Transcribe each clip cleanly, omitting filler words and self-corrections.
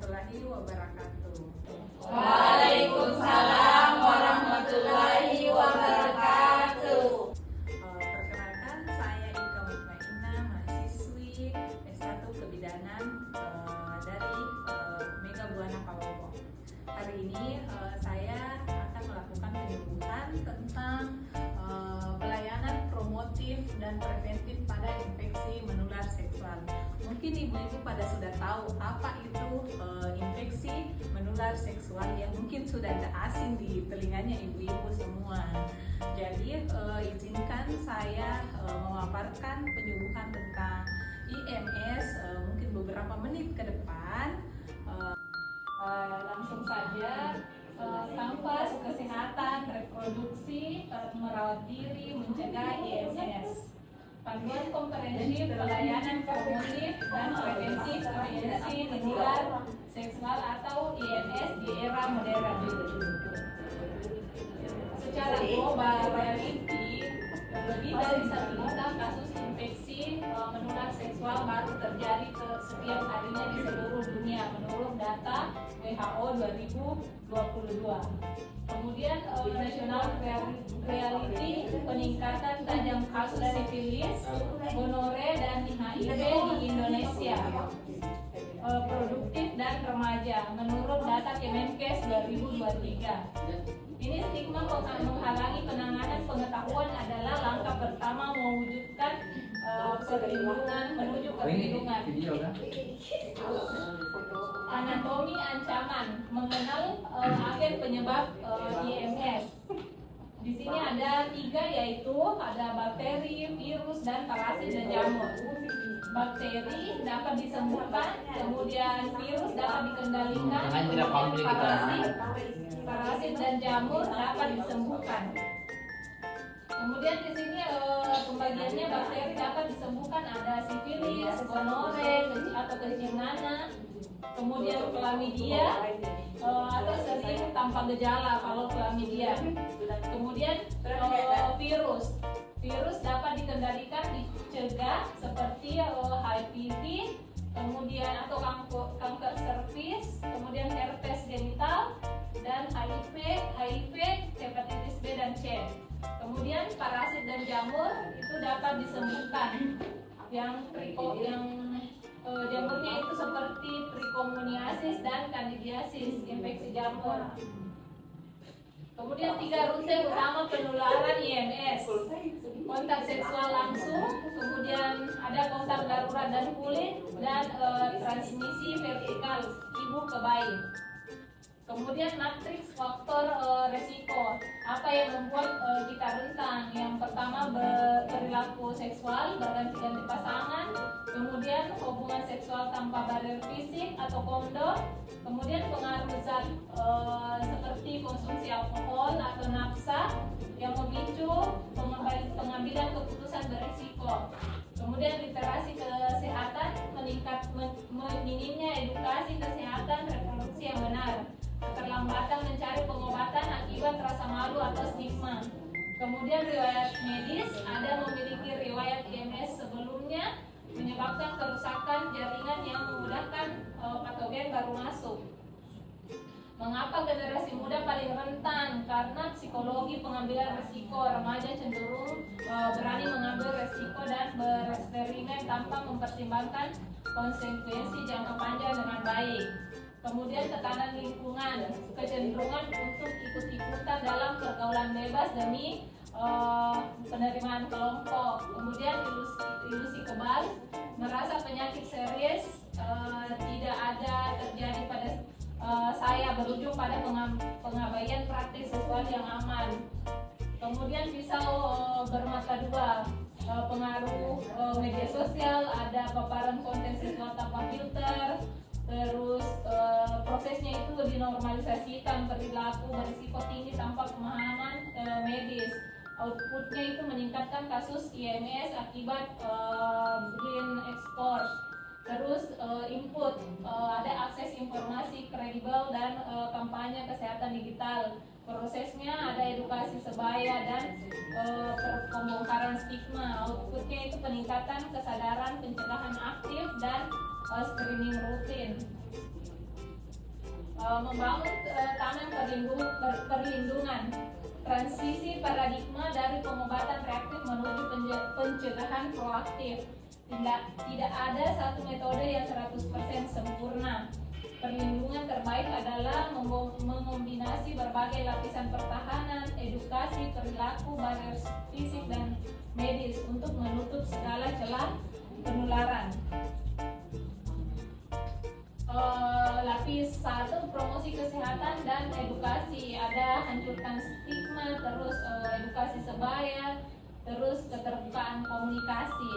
warahmatullahi wabarakatuh. Waalaikumsalam warahmatullahi wabarakatuh. Perkenalkan, saya Ika Mutmainah, mahasiswi S1 Kebidanan dari Mega Buana Palopo. Hari ini saya akan melakukan penyuluhan tentang pelayanan promotif dan preventif pada infeksi menular seksual. Mungkin ibu-ibu pada sudah tahu apa itu infeksi menular seksual yang mungkin sudah tidak asing di telinganya ibu-ibu semua. Jadi izinkan saya memaparkan penyuluhan tentang IMS mungkin beberapa menit ke depan. Langsung saja, kanvas kesehatan reproduksi merawat diri mencegah IMS. Panduan komprehensif pelayanan promotif dan preventif infeksi menular seksual atau IMS di era modern. Secara global reality, lebih dari 1 juta kasus infeksi menular seksual baru terjadi setiap harinya di seluruh dunia menurut data WHO 2022. Kemudian nasional reality peningkatan tajam kasus sifilis, gonore dan HIV di Indonesia. Produktif dan remaja menurut data Kemenkes 2023. Ini stigma menghalangi penanganan pengetahuan adalah langkah pertama mewujudkan perlindungan menuju perlindungan. Anatomi ancaman mengenal agen penyebab IMS. Di sini ada 3, yaitu ada bakteri, virus, dan parasit dan jamur. Bakteri dapat disembuhkan, kemudian virus dapat dikendalikan, kemudian parasit dan jamur dapat disembuhkan. Kemudian di sini pembagiannya bakteri dapat disembuhkan, ada sifilis, gonore atau kencing nanah, kemudian chlamydia atau sering tanpa gejala kalau chlamydia. Kemudian virus dapat dikendalikan, dicegah seperti HPV, kemudian atau kanker serviks, kemudian herpes genital, dan HIV, hepatitis B dan C. Kemudian parasit dan jamur itu dapat disembuhkan. Jamurnya itu seperti trichomoniasis dan candidiasis, infeksi jamur. Kemudian 3 rute utama penularan IMS: kontak seksual langsung, kemudian ada kontak darurat dan kulit, dan transmisi vertikal ibu ke bayi. Kemudian matriks faktor resiko, apa yang membuat kita rentan? Yang pertama, perilaku seksual, berganti-ganti pasangan, kemudian hubungan seksual tanpa barrier fisik atau kondom, kemudian pengaruh zat seperti konsumsi alkohol atau nafsa yang memicu pengambilan keputusan berisiko. Kemudian literasi kesehatan, minimnya edukasi kesehatan reproduksi yang benar, keterlambatan mencari pengobatan akibat rasa malu atau stigma. Kemudian riwayat medis, ada memiliki riwayat IMS sebelumnya menyebabkan kerusakan jaringan yang memudahkan patogen baru masuk. Mengapa generasi muda paling rentan? Karena psikologi pengambilan resiko. Remaja cenderung berani mengambil resiko dan bereksperimen tanpa mempertimbangkan konsekuensi jangka panjang dengan baik. Kemudian tekanan lingkungan, kecenderungan untuk ikut-ikutan dalam pergaulan bebas demi penerimaan kelompok. Kemudian ilusi kebal, merasa penyakit serius tidak ada terjadi pada saya, berujung pada pengabaian praktik seksual yang aman. Kemudian pisau bermata dua, pengaruh media sosial, ada paparan konten seksual tanpa filter. Terus prosesnya itu dinormalisasikan, perilaku berisiko tinggi tanpa pemahaman medis. Outputnya itu meningkatkan kasus IMS akibat brain export. Terus input, ada akses informasi kredibel dan kampanye kesehatan digital. Prosesnya ada edukasi sebaya dan pembongkaran stigma. Outputnya itu peningkatan kesadaran, pencegahan aktif, dan screening rutin. membangun taman perlindungan, transisi paradigma dari pengobatan reaktif menuju pencegahan proaktif. Tidak ada satu metode yang 100% sempurna. Perlindungan terbaik adalah mengombinasi berbagai lapisan pertahanan, edukasi, perilaku, barrier fisik dan medis untuk menutup segala celah penularan. Lapis 1, promosi kesehatan dan edukasi. Ada hancurkan stigma, terus edukasi sebaya, terus keterbukaan komunikasi.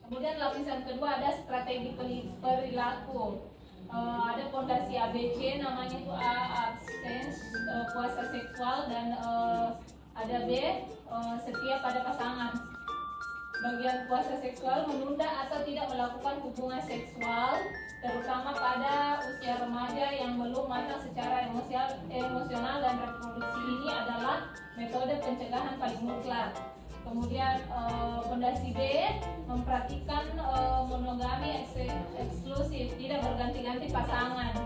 Kemudian lapisan kedua ada strategi perilaku. Ada fondasi ABC, namanya itu A, abstinence, puasa seksual, dan ada B, setia pada pasangan. Bagian puasa seksual, menunda atau tidak melakukan hubungan seksual, terutama pada usia remaja yang belum matang secara emosional dan reproduksi. Ini adalah metode pencegahan paling mutlak. Kemudian fondasi B, memperhatikan monogami eksklusif, tidak berganti-ganti pasangan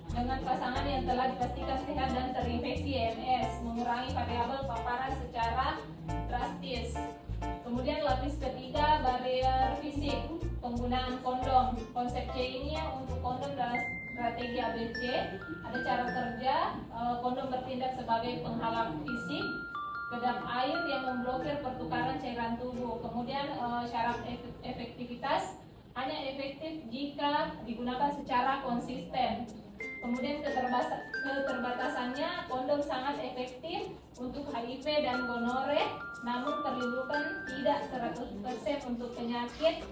dengan pasangan yang telah dipastikan sehat dan terinfeksi MS, mengurangi variabel paparan secara drastis. Kemudian lapis ketiga, barrier fisik, penggunaan kondom. Konsep C ini untuk kondom dalam strategi ABC. Ada cara kerja, kondom bertindak sebagai penghalang fisik, kedap air yang memblokir pertukaran cairan tubuh. Kemudian syarat efektivitas, hanya efektif jika digunakan secara konsisten. Kemudian keterbatasannya, kondom sangat efektif untuk HIV dan gonore, namun perlindungan tidak 100% untuk penyakit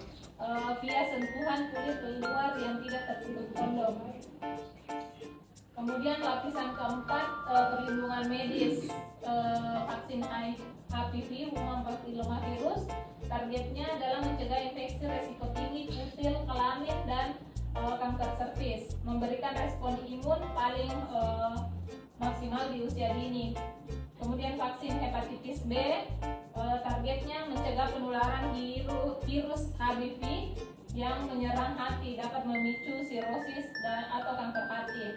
via sentuhan kulit luar yang tidak tertutup kondom. Kemudian lapisan keempat, perlindungan medis, vaksin HPV, human papillomavirus. Targetnya adalah mencegah infeksi resiko tinggi, kutil, kelamin, dan kanker serviks. Memberikan respon imun paling maksimal di usia dini. Kemudian vaksin hepatitis B, targetnya mencegah penularan virus HPV yang menyerang hati, dapat memicu sirosis atau kanker hati.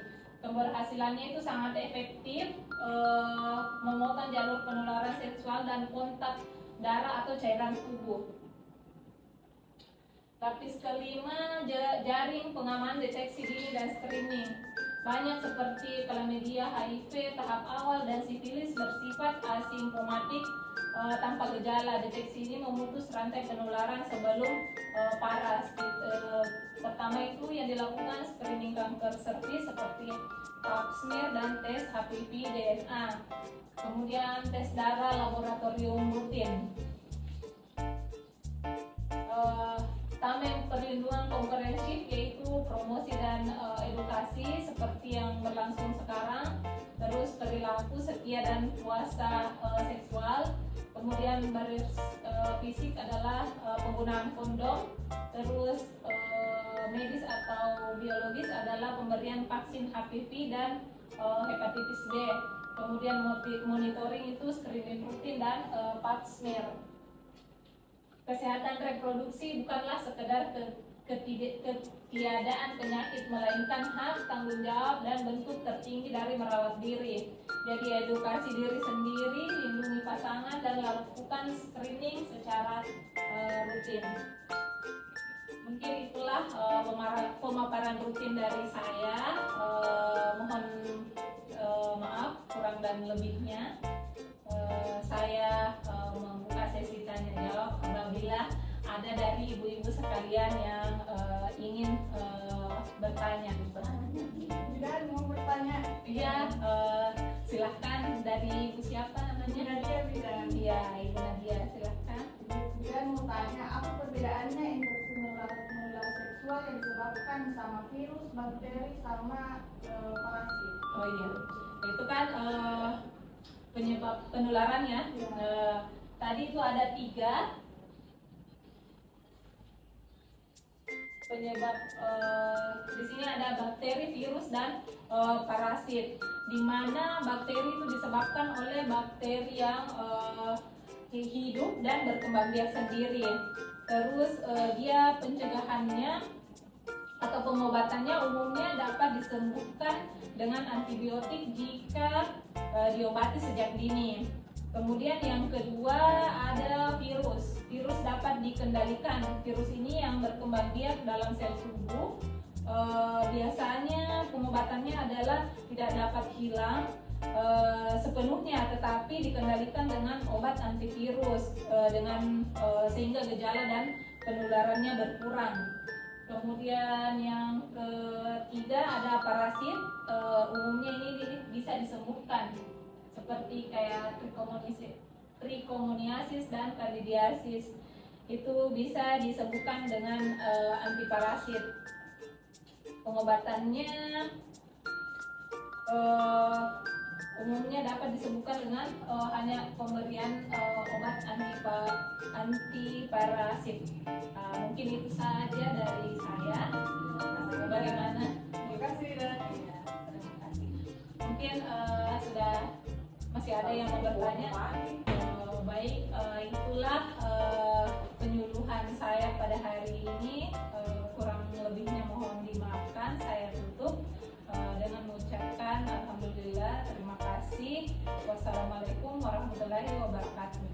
Keberhasilannya itu sangat efektif, memotong jalur penularan seksual dan kontak darah atau cairan tubuh. Lapis kelima, jaring pengaman deteksi dini dan screening. Banyak seperti chlamydia, HIV tahap awal, dan sifilis bersifat asimptomatik tanpa gejala. Deteksi ini memutus rantai penularan sebelum parah. Pertama itu yang dilakukan screening kanker serviks seperti pap smear dan tes HPV DNA. Kemudian tes darah laboratorium rutin. Taman perlindungan komprehensif, yaitu promosi dan edukasi seperti yang berlangsung sekarang. Terus perilaku setia dan puasa seksual. Kemudian barrier fisik adalah penggunaan kondom. Terus medis atau biologis adalah pemberian vaksin HPV dan hepatitis B. Kemudian monitoring itu screening rutin dan pap smear. Kesehatan reproduksi bukanlah sekedar ketiadaan penyakit, melainkan hak, tanggung jawab, dan bentuk tertinggi dari merawat diri. Jadi edukasi diri sendiri, lindungi pasangan, dan lakukan screening secara rutin. Mungkin itulah pemaparan rutin dari saya. Mohon maaf kurang dan lebihnya. Saya membuka sesi tanya jawab apabila ada dari ibu-ibu sekalian yang ingin bertanya. Dan mau bertanya? Iya, silahkan. Dari ibu siapa namanya? Nadia Bidan. Iya, ibu Nadia, silahkan. Dan mau tanya, apa perbedaannya infeksi menular seksual yang disebabkan sama virus, bakteri, sama parasit? Oh iya, itu kan penyebab penularannya. Tadi itu ada 3 penyebab. Di sini ada bakteri, virus, dan parasit. Di mana bakteri itu disebabkan oleh bakteri yang hidup dan berkembang biak sendiri. Terus dia pencegahannya atau pengobatannya umumnya dapat disembuhkan dengan antibiotik jika diobati sejak dini. Kemudian yang kedua ada virus. Virus dapat dikendalikan. Virus ini yang berkembang biak dalam sel tubuh. Biasanya pengobatannya adalah tidak dapat hilang sepenuhnya, tetapi dikendalikan dengan obat antivirus sehingga gejala dan penularannya berkurang. Kemudian yang ketiga ada parasit. Umumnya ini bisa disembuhkan seperti kayak trichomoniasis dan candidiasis. Itu bisa disembuhkan dengan antiparasit. Pengobatannya umumnya dapat disembuhkan dengan hanya pemberian obat antiparasit. Mungkin itu saja dari saya. Bagaimana? Terima kasih. Terima kasih. Mungkin sudah masih ada yang mau bertanya. Baik, itulah penyuluhan saya pada hari ini. Kurang lebihnya mohon dimaafkan. Saya tutup dengan mengucapkan alhamdulillah, terima kasih. Wassalamualaikum warahmatullahi wabarakatuh.